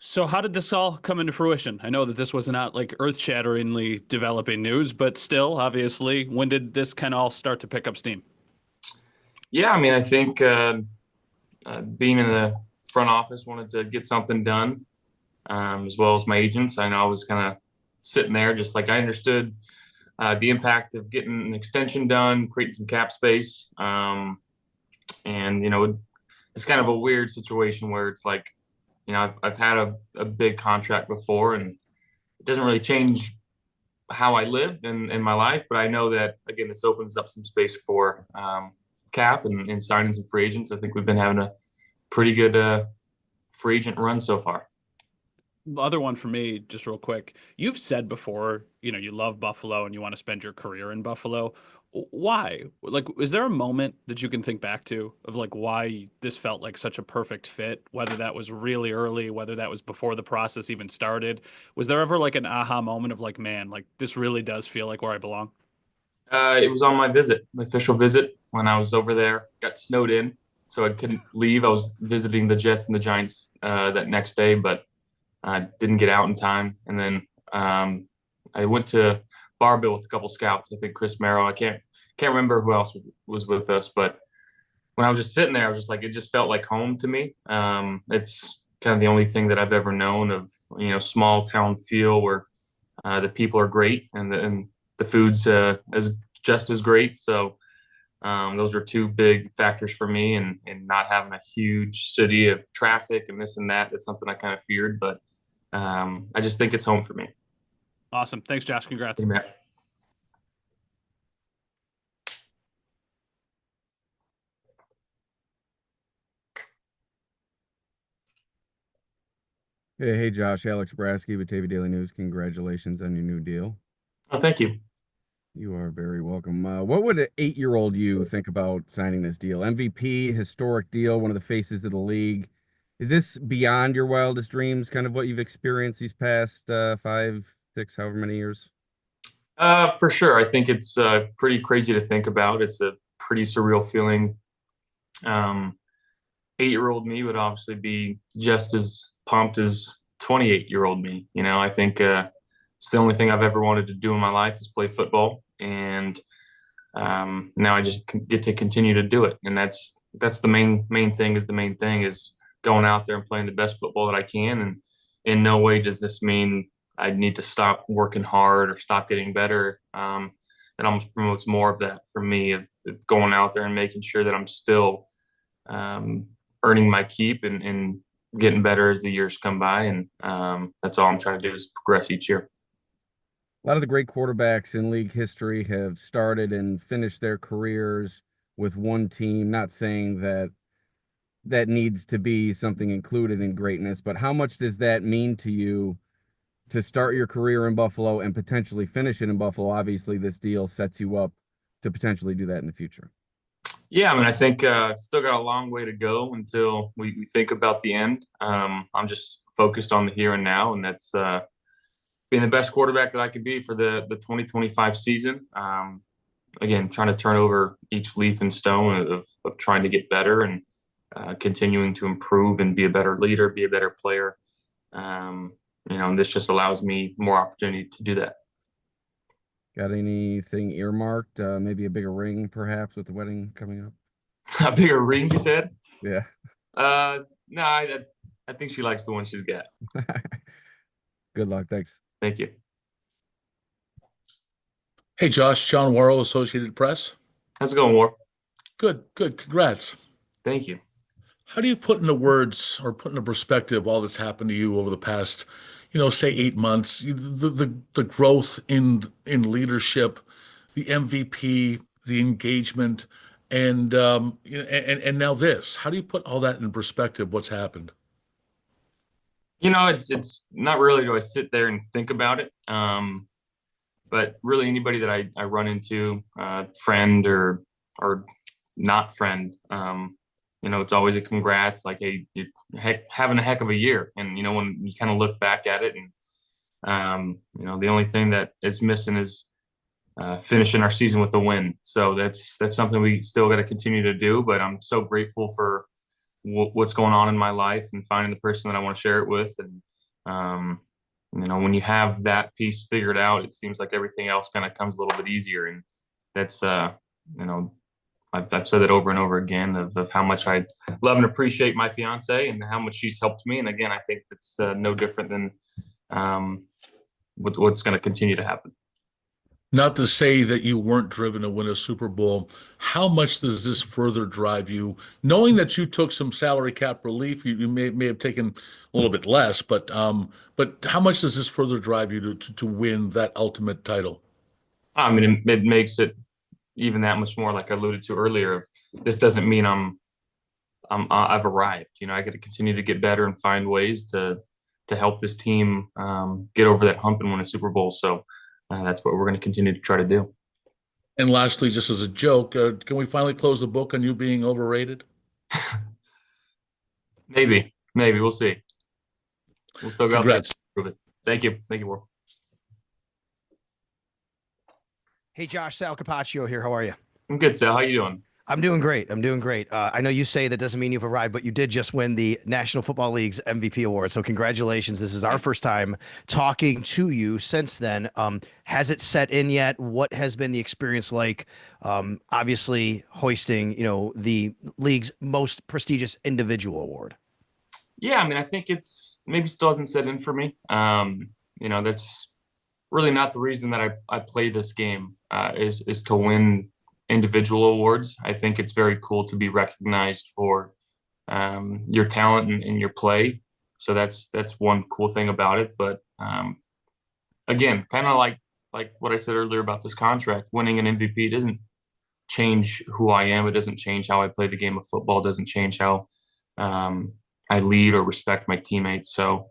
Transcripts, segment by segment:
So how did this all come into fruition? I know that this was not like earth-shatteringly developing news, but still, obviously, when did this kind of all start to pick up steam? Yeah, I mean, I think being in the front office wanted to get something done, as well as my agents. I know I was kind of sitting there, just like I understood the impact of getting an extension done, creating some cap space, and it's kind of a weird situation where it's like, I've had a big contract before, and it doesn't really change how I live in my life, but I know that again, this opens up some space for cap and signing some free agents. I think we've been having a pretty good free agent run so far. The other one for me, just real quick, you've said before, you love Buffalo and you want to spend your career in Buffalo. Why? Like, is there a moment that you can think back to of like why this felt like such a perfect fit, whether that was really early, whether that was before the process even started? Was there ever like an aha moment of like, man, like this really does feel like where I belong? It was on my visit, my official visit when I was over there. Got snowed in, so I couldn't leave. I was visiting the Jets and the Giants that next day, but I didn't get out in time. And then I went to Barville with a couple scouts. I think Chris Merrill. I can't remember who else was with us, but when I was just sitting there, I was just like, it just felt like home to me. It's kind of the only thing that I've ever known of, small town feel where the people are great and the food's as just as great. So those are two big factors for me, and not having a huge city of traffic and this and that. That's something I kind of feared, but I just think it's home for me. Awesome. Thanks, Josh. Congrats. Amen. Hey, Josh, Alex Brasky with Tavy Daily News. Congratulations on your new deal. Oh, thank you. You are very welcome. What would an 8-year-old you think about signing this deal? MVP, historic deal, one of the faces of the league. Is this beyond your wildest dreams, kind of what you've experienced these past 5, 6, however many years? For sure. I think it's pretty crazy to think about. It's a pretty surreal feeling. Um, 8-year-old me would obviously be just as pumped as 28-year-old me. I think it's the only thing I've ever wanted to do in my life is play football, and now I just get to continue to do it. And that's the main thing. Is the main thing is going out there and playing the best football that I can. And in no way does this mean I need to stop working hard or stop getting better. It almost promotes more of that for me of going out there and making sure that I'm still um, earning my keep and getting better as the years come by. And that's all I'm trying to do is progress each year. A lot of the great quarterbacks in league history have started and finished their careers with one team. Not saying that that needs to be something included in greatness, but how much does that mean to you to start your career in Buffalo and potentially finish it in Buffalo? Obviously, this deal sets you up to potentially do that in the future. Yeah, I mean, I think still got a long way to go until we think about the end. I'm just focused on the here and now, and that's being the best quarterback that I could be for the 2025 season. Again, trying to turn over each leaf and stone of trying to get better and continuing to improve and be a better leader, be a better player. And this just allows me more opportunity to do that. Got anything earmarked? Maybe a bigger ring, perhaps, with the wedding coming up? A bigger ring, you said? Yeah. No, I think she likes the one she's got. Good luck. Thanks. Thank you. Hey, Josh, John Worrell, Associated Press. How's it going, War? Good, good. Congrats. Thank you. How do you put into words or put into perspective all that's happened to you over the past, say 8 months, the growth in leadership, the MVP, the engagement, and now this? How do you put all that in perspective? What's happened? It's not really do I sit there and think about it. But really anybody that I run into, friend or not friend, it's always a congrats, like, hey, you're having a heck of a year. And when you kind of look back at it, and the only thing that is missing is finishing our season with a win. So that's something we still got to continue to do. But I'm so grateful for what's going on in my life and finding the person that I want to share it with, and When you have that piece figured out, it seems like everything else kind of comes a little bit easier. And that's, I've said that over and over again of how much I love and appreciate my fiance and how much she's helped me. And again, I think it's no different than what's going to continue to happen. Not to say that you weren't driven to win a Super Bowl. How much does this further drive you? Knowing that you took some salary cap relief, you may have taken a little bit less, but how much does this further drive you to win that ultimate title? I mean, it makes it even that much more, like I alluded to earlier. This doesn't mean I've arrived. I got to continue to get better and find ways to help this team get over that hump and win a Super Bowl. So that's what we're going to continue to try to do. And lastly, just as a joke, can we finally close the book on you being overrated? Maybe we'll see. We'll still go out there and Congrats. prove it. Thank you, Will. Hey, Josh, Sal Capaccio here. How are you? I'm good, Sal. How you doing? I'm doing great. I know you say that doesn't mean you've arrived, but you did just win the National Football League's MVP award. So congratulations. This is our first time talking to you since then. Has it set in yet? What has been the experience like? Obviously hoisting, the league's most prestigious individual award. Yeah, I mean, I think it's maybe still hasn't set in for me. That's really not the reason that I play this game, is to win individual awards. I think it's very cool to be recognized for your talent and your play. So that's one cool thing about it. But again, kind of like what I said earlier about this contract, winning an MVP doesn't change who I am. It doesn't change how I play the game of football. It doesn't change how I lead or respect my teammates. So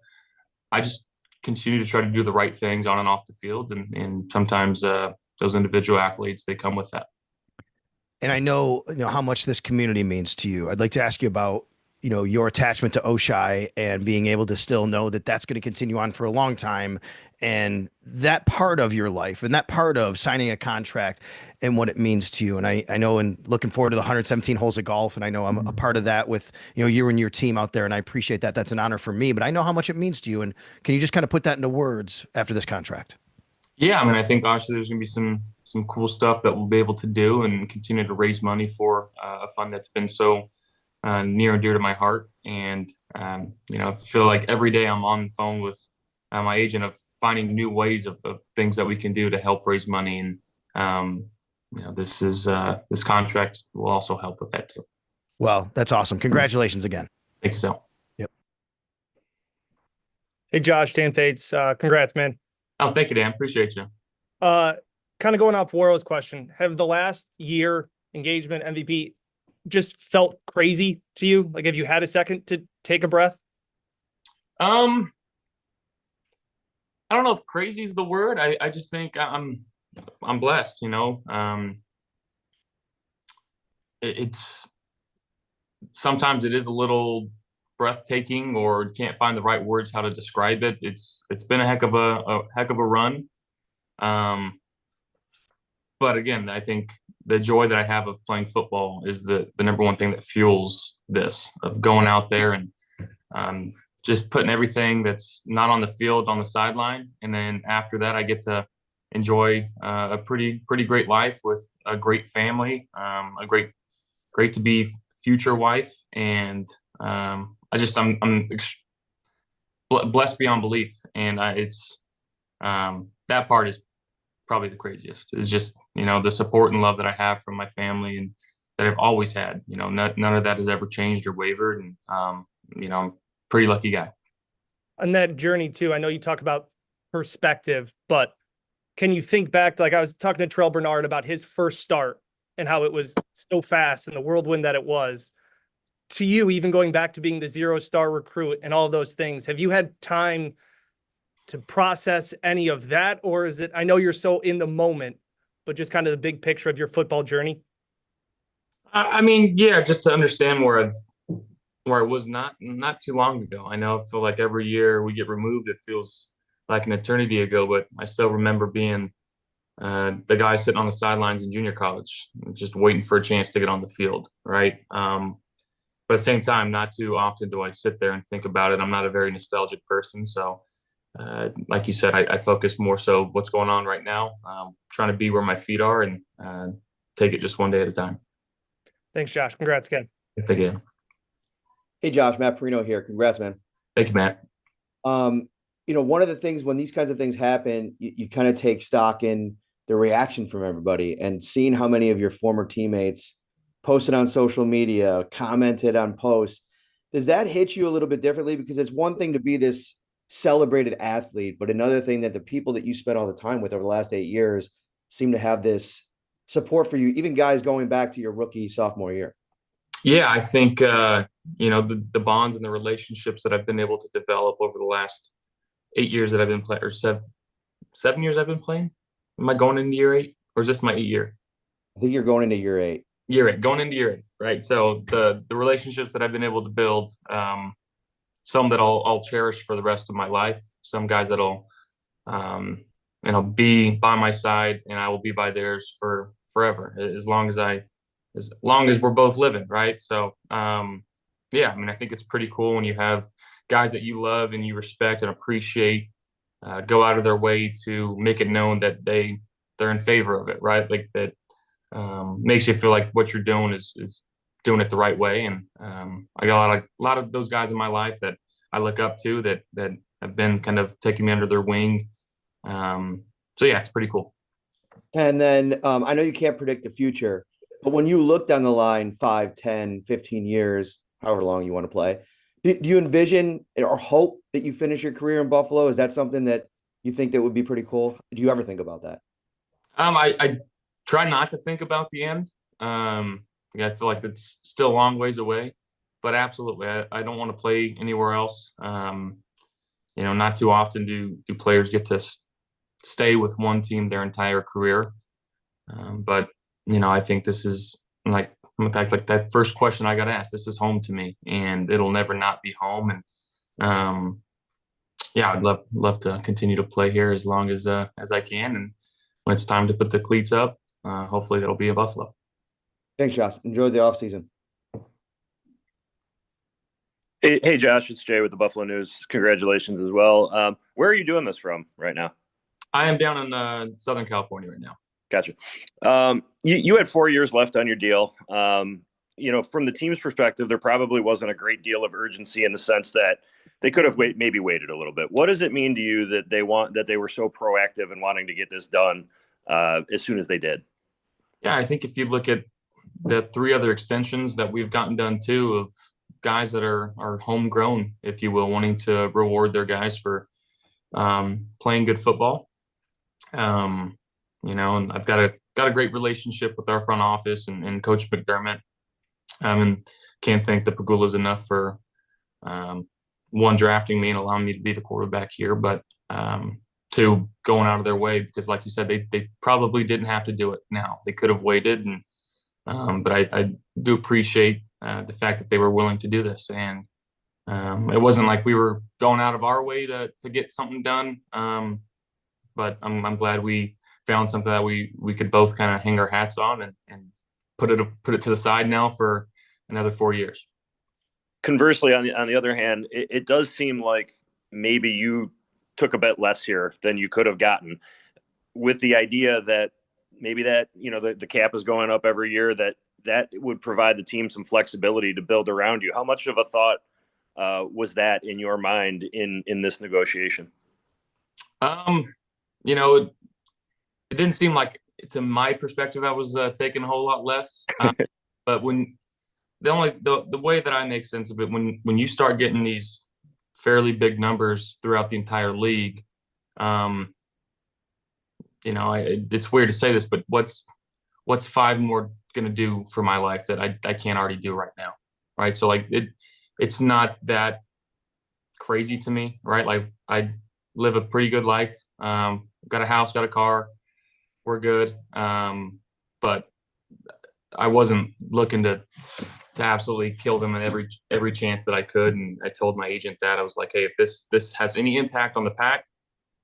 I just continue to try to do the right things on and off the field. And sometimes those individual accolades, they come with that. And I know, how much this community means to you. I'd like to ask you about, your attachment to Oshai and being able to still know that that's going to continue on for a long time, and that part of your life and that part of signing a contract and what it means to you. And I know, and looking forward to the 117 holes of golf. And I know I'm a part of that with, you and your team out there. And I appreciate that. That's an honor for me, but I know how much it means to you. And can you just kind of put that into words after this contract? Yeah, I mean, I think obviously there's going to be some cool stuff that we'll be able to do and continue to raise money for a fund that's been so near and dear to my heart. And I feel like every day I'm on the phone with my agent of finding new ways of things that we can do to help raise money. And this contract will also help with that too. Well, that's awesome. Congratulations again. Thank you, Sal. Hey, Josh, Dan Fates. Congrats, man. Oh, thank you, Dan. Appreciate you. Kind of going off Warrow's question, have the last year engagement MVP just felt crazy to you? Like, have you had a second to take a breath? I don't know if crazy is the word. I just think I'm blessed, it's sometimes it is a little breathtaking, or can't find the right words how to describe it. It's been a heck of a run. But again, I think the joy that I have of playing football is the number one thing that fuels this, of going out there and just putting everything that's not on the field on the sideline. And then after that, I get to enjoy a pretty great life with a great family, a great to be future wife. And I'm blessed beyond belief. And that part is probably the craziest, is just, the support and love that I have from my family and that I've always had. None of that has ever changed or wavered. And, I'm a pretty lucky guy. On that journey too, I know you talk about perspective, but can you think back, like I was talking to Terrell Bernard about his first start and how it was so fast and the whirlwind that it was. To you, even going back to being the 0-star recruit and all of those things, have you had time to process any of that? Or is it, I know you're so in the moment, but just kind of the big picture of your football journey? I mean, yeah, just to understand where I was not too long ago. I know I feel like every year we get removed, it feels like an eternity ago, but I still remember being the guy sitting on the sidelines in junior college, just waiting for a chance to get on the field, right? but at the same time, not too often do I sit there and think about it. I'm not a very nostalgic person. So, like you said, I focus more so of what's going on right now, trying to be where my feet are and take it just one day at a time. Thanks, Josh. Congrats again. Thank you. Hey, Josh, Matt Perino here. Congrats, man. Thank you, Matt. One of the things when these kinds of things happen, you kind of take stock in the reaction from everybody, and seeing how many of your former teammates posted on social media, commented on posts. Does that hit you a little bit differently? Because it's one thing to be this celebrated athlete, but another thing that the people that you spent all the time with over the last 8 years seem to have this support for you, even guys going back to your rookie sophomore year. Yeah, I think the bonds and the relationships that I've been able to develop over the last 8 years that I've been playing, or 7 years I've been playing. Am I going into year 8, or is this my 8th year? I think you're going into year 8. Year 8, going into year 8, right? So the relationships that I've been able to build, some that I'll cherish for the rest of my life. Some guys that'll be by my side, and I will be by theirs for forever, as long as we're both living, right? So yeah, I mean, I think it's pretty cool when you have guys that you love and you respect and appreciate go out of their way to make it known that they're in favor of it, right? Like that makes you feel like what you're doing is doing it the right way. And I got a lot of those guys in my life that I look up to that have been kind of taking me under their wing. So yeah, it's pretty cool. And then I know you can't predict the future, but when you look down the line 5, 10, 15 years, however long you want to play, do you envision or hope that you finish your career in Buffalo? Is that something that you think that would be pretty cool? Do you ever think about that? I try not to think about the end. I feel like it's still a long ways away, but absolutely, I don't want to play anywhere else. Not too often do players get to stay with one team their entire career. But I think this is like that first question I got asked. This is home to me, and it'll never not be home. And yeah, I'd love to continue to play here as long as I can. And when it's time to put the cleats up, hopefully that'll be in Buffalo. Thanks, Josh. Enjoy the offseason. Hey, Josh, it's Jay with the Buffalo News. Congratulations as well. Where are you doing this from right now? I am down in Southern California right now. Gotcha. You had 4 years left on your deal. From the team's perspective, there probably wasn't a great deal of urgency in the sense that they could have maybe waited a little bit. What does it mean to you that they were so proactive in wanting to get this done as soon as they did? Yeah, I think if you look at the 3 other extensions that we've gotten done too, of guys that are homegrown, if you will, wanting to reward their guys for playing good football. And I've got a great relationship with our front office and Coach McDermott. And can't thank the Pegulas enough for one, drafting me and allowing me to be the quarterback here, but 2, going out of their way, because like you said, they probably didn't have to do it now. They could have waited, and but I do appreciate the fact that they were willing to do this. And it wasn't like we were going out of our way to get something done. But I'm glad we found something that we could both kind of hang our hats on and put it to the side now for another 4 years. Conversely, on the other hand, it does seem like maybe you took a bit less here than you could have gotten, with the idea that maybe that the cap is going up every year, that would provide the team some flexibility to build around you. How much of a thought was that in your mind in this negotiation? It didn't seem like, to my perspective, I was taking a whole lot less. But when the way that I make sense of it, when you start getting these fairly big numbers throughout the entire league, it's weird to say this, but what's 5 more going to do for my life that I can't already do right now, right? So like it's not that crazy to me, right? Like I live a pretty good life. Got a house, got a car, we're good. But I wasn't looking to absolutely kill them at every chance that I could. And I told my agent that. I was like, hey, if this has any impact on the pack,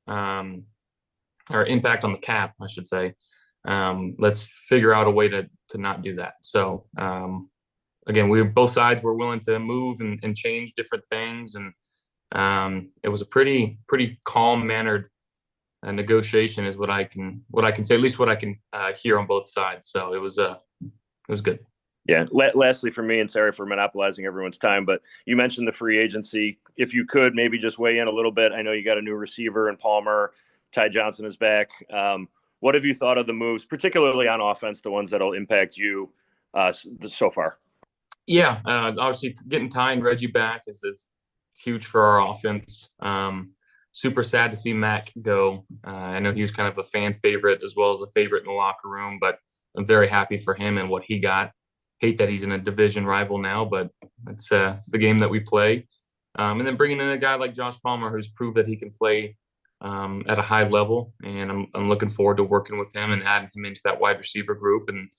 or impact on the cap, I should say, let's figure out a way to not do that. So again, both sides were willing to move and change different things, and it was a pretty calm mannered negotiation, is what I can say, at least what I can hear on both sides. So it was good. Yeah. Lastly, for me, and sorry for monopolizing everyone's time, but you mentioned the free agency. If you could maybe just weigh in a little bit. I know you got a new receiver in Palmer. Ty Johnson is back. What have you thought of the moves, particularly on offense, the ones that'll impact you so far? Yeah, obviously getting Ty and Reggie back is huge for our offense. Super sad to see Mac go. I know he was kind of a fan favorite as well as a favorite in the locker room, but I'm very happy for him and what he got. Hate that he's in a division rival now, but it's the game that we play. And then bringing in a guy like Josh Palmer, who's proved that he can play at a high level, and I'm looking forward to working with him and adding him into that wide receiver group. And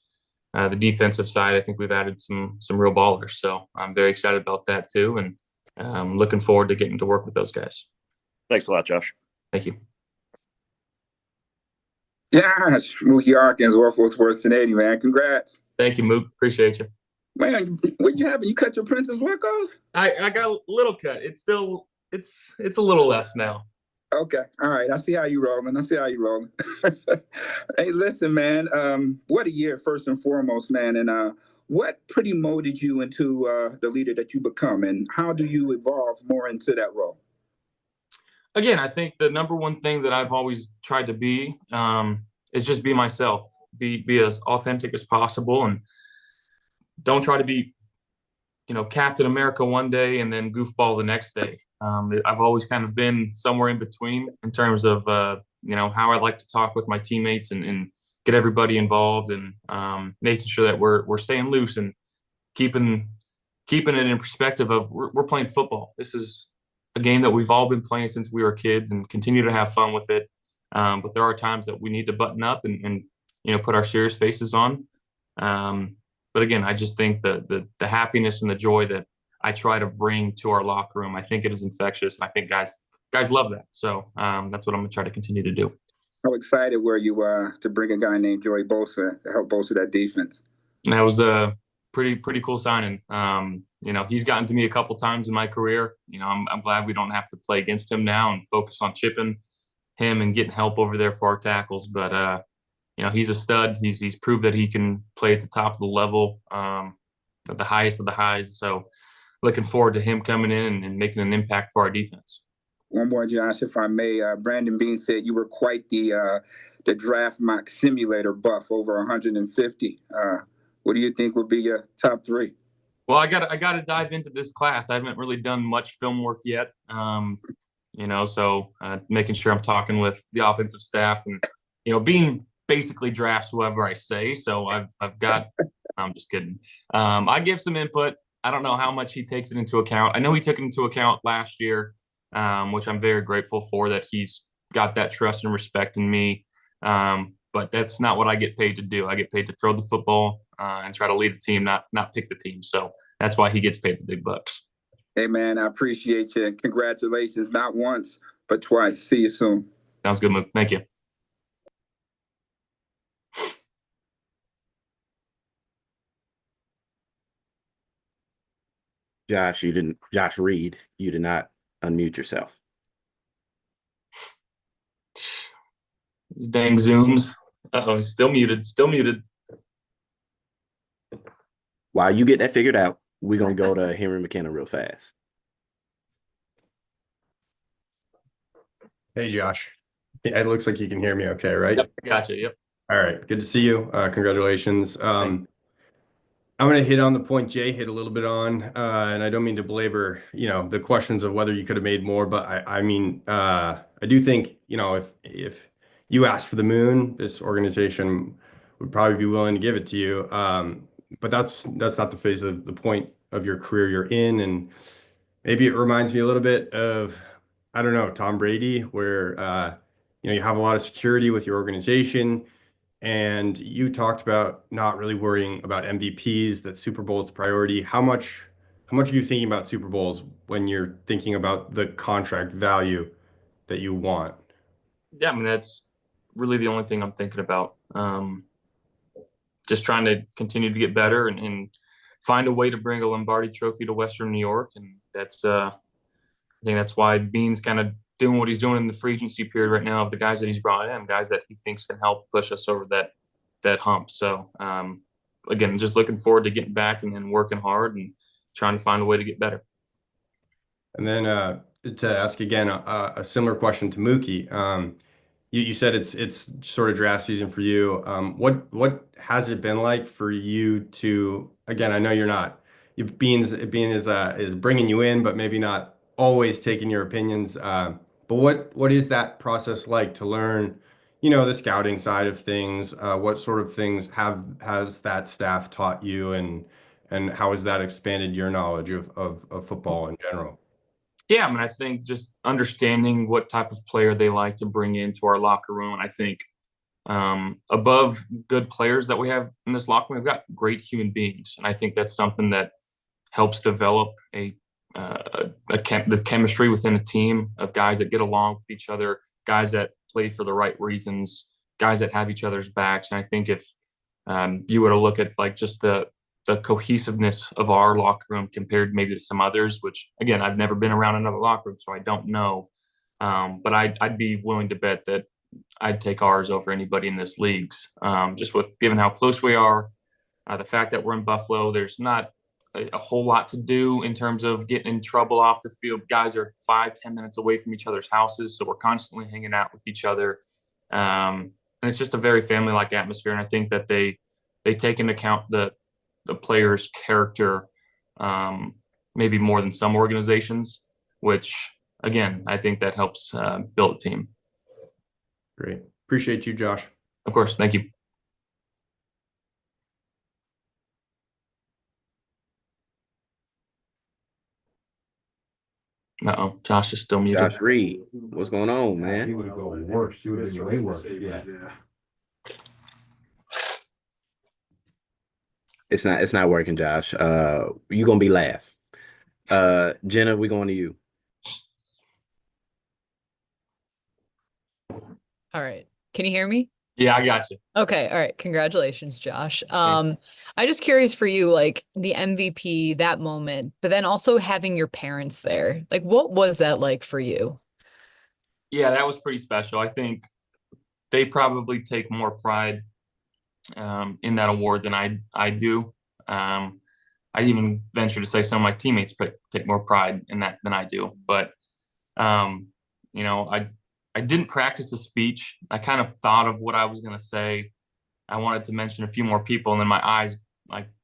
the defensive side, I think we've added some real ballers, so I'm very excited about that too, and looking forward to getting to work with those guys. Thanks a lot, Josh. Thank you. Josh, Mookie Arkins, Fort Worth 1080, man. Congrats. Thank you, Mook. Appreciate you. Man, what you having? You cut your Princess look off? I got a little cut. It's still it's a little less now. Okay. All right. I see how you rolling. Hey, listen, man. What a year, first and foremost, man. And what pretty molded you into the leader that you become, and how do you evolve more into that role? Again, I think the number one thing that I've always tried to be is just be myself, be as authentic as possible, and don't try to be, Captain America one day and then goofball the next day. I've always kind of been somewhere in between in terms of, how I like to talk with my teammates and get everybody involved, and making sure that we're staying loose and keeping it in perspective of we're playing football. This is a game that we've all been playing since we were kids and continue to have fun with it. But there are times that we need to button up and put our serious faces on. But again, I just think the happiness and the joy that I try to bring to our locker room, I think it is infectious. And I think guys love that. So that's what I'm going to try to continue to do. How excited were you to bring a guy named Joey Bosa to help bolster that defense? And that was a pretty cool signing. He's gotten to me a couple times in my career. I'm glad we don't have to play against him now and focus on chipping him and getting help over there for our tackles. But he's a stud. He's proved that he can play at the top of the level, at the highest of the highs. So looking forward to him coming in and making an impact for our defense. One more, Josh, if I may. Brandon Beane said you were quite the draft mock simulator buff, over 150. What do you think would be your top three? Well, I got to dive into this class. I haven't really done much film work yet. So making sure I'm talking with the offensive staff, and Beane basically drafts whoever I say. So I've got. I'm just kidding. I give some input. I don't know how much he takes it into account. I know he took it into account last year, which I'm very grateful for, that he's got that trust and respect in me. But that's not what I get paid to do. I get paid to throw the football and try to lead the team, not pick the team. So that's why he gets paid the big bucks. Hey, man, I appreciate you. Congratulations, not once, but twice. See you soon. Sounds good, Mook. Thank you. Josh Reed, you did not unmute yourself. These dang Zooms. Uh-oh, still muted. While you get that figured out, we're going to go to Henry McKenna real fast. Hey, Josh. It looks like you can hear me okay, right? Yep, gotcha. Yep. All right. Good to see you. Congratulations. I'm going to hit on the point Jay hit a little bit on, and I don't mean to belabor, the questions of whether you could have made more, but I do think, if you asked for the moon, this organization would probably be willing to give it to you. But that's not the phase of the point of your career you're in. And maybe it reminds me a little bit of, I don't know, Tom Brady, where, you have a lot of security with your organization. And you talked about not really worrying about MVPs, that Super Bowl is the priority. How much are you thinking about Super Bowls when you're thinking about the contract value that you want? Yeah, I mean, that's really the only thing I'm thinking about. Just trying to continue to get better and find a way to bring a Lombardi Trophy to Western New York, and that's I think that's why Bean's kind of doing what he's doing in the free agency period right now of the guys that he's brought in, guys that he thinks can help push us over that hump. So again, just looking forward to getting back and working hard and trying to find a way to get better. And then to ask again a similar question to Mookie, you said it's sort of draft season for you. What has it been like for you to, again, I know you're not, Bean is bringing you in, but maybe not always taking your opinions. But what is that process like to learn, the scouting side of things? What sort of things has that staff taught you, and how has that expanded your knowledge of football in general? Yeah, I mean, I think just understanding what type of player they like to bring into our locker room. And I think above good players that we have in this locker room, we've got great human beings. And I think that's something that helps develop the chemistry within a team of guys that get along with each other, guys that play for the right reasons, guys that have each other's backs. And I think if you were to look at like just the cohesiveness of our locker room compared maybe to some others, which again, I've never been around another locker room, so I don't know. But I'd be willing to bet that I'd take ours over anybody in this league's. Just with given how close we are, the fact that we're in Buffalo, there's not a whole lot to do in terms of getting in trouble off the field. Guys are 5-10 minutes away from each other's houses, so we're constantly hanging out with each other. And it's just a very family-like atmosphere. And I think that they take into account the player's character, maybe more than some organizations, which again, I think that helps build a team. Great. Appreciate you, Josh. Of course. Thank you. Uh-oh, Josh is still muted. Josh Reed, what's going on, man? It's not working, Josh. You're gonna be last. Jenna, we're going to you. All right. Can you hear me? Yeah, I got you. Okay. All right. Congratulations, I'm just curious for you, like the MVP, that moment, but then also having your parents there. Like, what was that like for you? Yeah, that was pretty special. I think they probably take more pride in that award than I do. I even venture to say some of my teammates take more pride in that than I do. But I didn't practice the speech. I kind of thought of what I was going to say. I wanted to mention a few more people, and then my eyes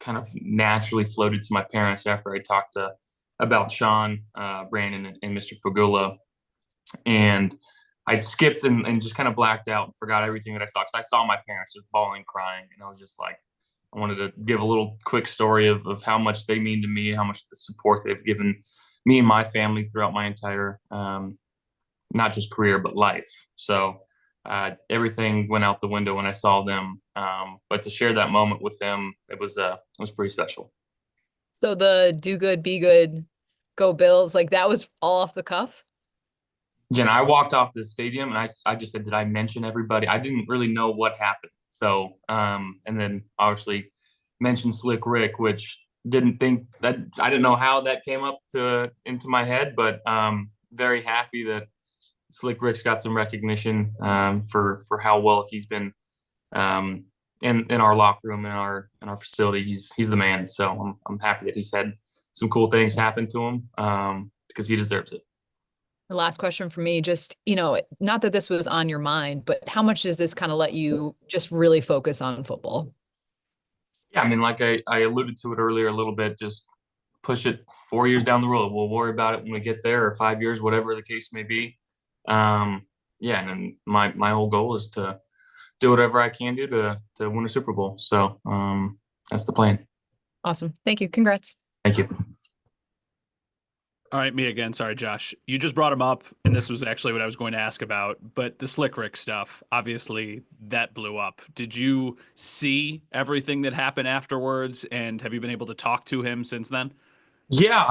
kind of naturally floated to my parents after I talked about Sean, Brandon, and Mr. Pagula. And I'd skipped and just kind of blacked out and forgot everything that I saw, because I saw my parents just bawling, crying, and I was just like, I wanted to give a little quick story of how much they mean to me, how much the support they've given me and my family throughout my entire not just career, but life. So everything went out the window when I saw them. But to share that moment with them, it was pretty special. So the do good, be good, go Bills, like that was all off the cuff? Jen, I walked off the stadium and I just said, did I mention everybody? I didn't really know what happened. So, and then obviously mentioned Slick Rick, which didn't know how that came up into my head, but very happy that Slick Rick's got some recognition for how well he's been in our locker room, in our facility. He's the man. So I'm happy that he's had some cool things happen to him because he deserves it. The last question for me, just, not that this was on your mind, but how much does this kind of let you just really focus on football? Yeah, I mean, like I alluded to it earlier a little bit, just push it 4 years down the road. We'll worry about it when we get there, or 5 years, whatever the case may be. And then my whole goal is to do whatever I can do to win a Super Bowl. So that's the plan. Awesome. Thank you. Congrats. Thank you. All right, me again. Sorry, Josh. You just brought him up, and this was actually what I was going to ask about. But the Slick Rick stuff, obviously, that blew up. Did you see everything that happened afterwards, and have you been able to talk to him since then? Yeah,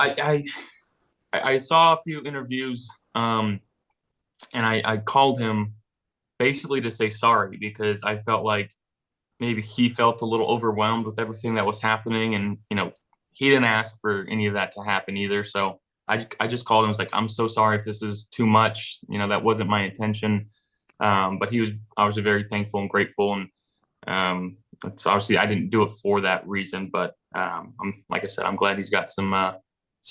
I saw a few interviews, and I called him basically to say sorry, because I felt like maybe he felt a little overwhelmed with everything that was happening, and he didn't ask for any of that to happen either. So I just called him. Was like, I'm so sorry if this is too much. You know, that wasn't my intention. But he was obviously very thankful and grateful. And it's obviously I didn't do it for that reason. But I'm like I said, I'm glad he's got some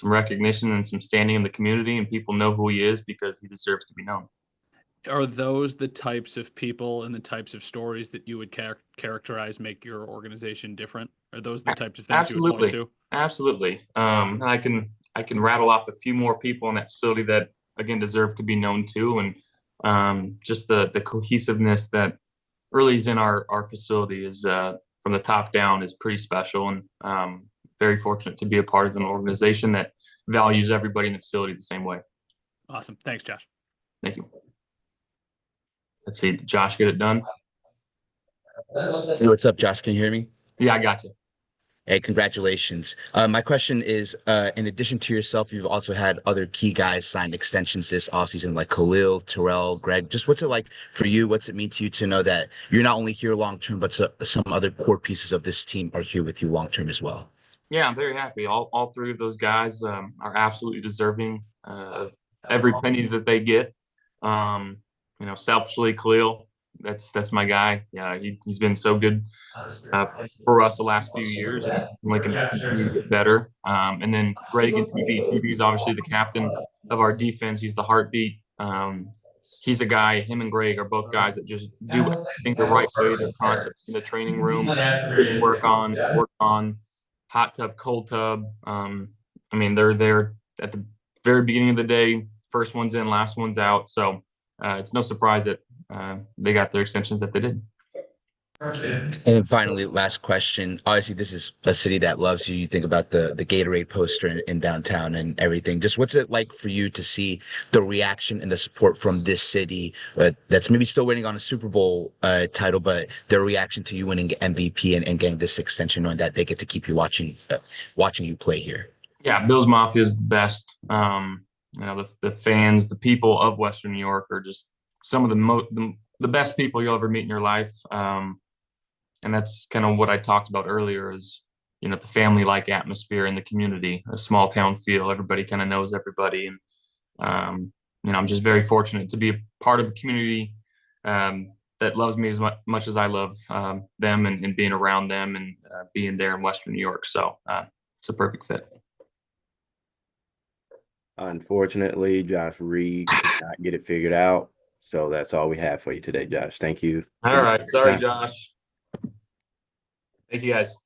recognition and some standing in the community, and people know who he is because he deserves to be known. Are those the types of people and the types of stories that you would characterize make your organization different? Are those the types of things you would point to? Absolutely. And I can rattle off a few more people in that facility that again deserve to be known too. And just the cohesiveness that really is in our facility is from the top down is pretty special. And very fortunate to be a part of an organization that values everybody in the facility the same way. Awesome. Thanks, Josh. Thank you. Let's see, did Josh get it done? Hey, what's up, Josh? Can you hear me? Yeah, I got you. Hey, congratulations. My question is, in addition to yourself, you've also had other key guys sign extensions this offseason, like Khalil, Terrell, Greg. Just what's it like for you? What's it mean to you to know that you're not only here long-term, but some other core pieces of this team are here with you long-term as well? Yeah, I'm very happy. All three of those guys are absolutely deserving of every penny that they get. You know, selfishly, Khalil, that's my guy. Yeah, he's been so good for us the last few years, and we can continue to get better. And then Greg and TB. TB is obviously the captain of our defense. He's the heartbeat. He's a guy. Him and Greg are both guys that just do everything the right way. They're constantly in the training room, work on hot tub, cold tub. I mean, they're there at the very beginning of the day. First one's in, last one's out. So it's no surprise that they got their extensions that they did. And then finally, last question. Obviously, this is a city that loves you. You think about the Gatorade poster in downtown and everything. Just what's it like for you to see the reaction and the support from this city that's maybe still waiting on a Super Bowl title, but their reaction to you winning MVP and getting this extension, knowing that they get to keep you watching you play here? Yeah, Bills Mafia is the best. You know, the fans, the people of Western New York are just some of the best people you'll ever meet in your life. And that's kind of what I talked about earlier is, you know, the family-like atmosphere in the community, a small town feel. Everybody kind of knows everybody. And, you know, I'm just very fortunate to be a part of a community that loves me as much as I love them and being around them and being there in Western New York. So it's a perfect fit. Unfortunately, Josh Reed could not get it figured out. So that's all we have for you today, Josh. Thank you. All right. Sorry, Josh. Thank you, guys.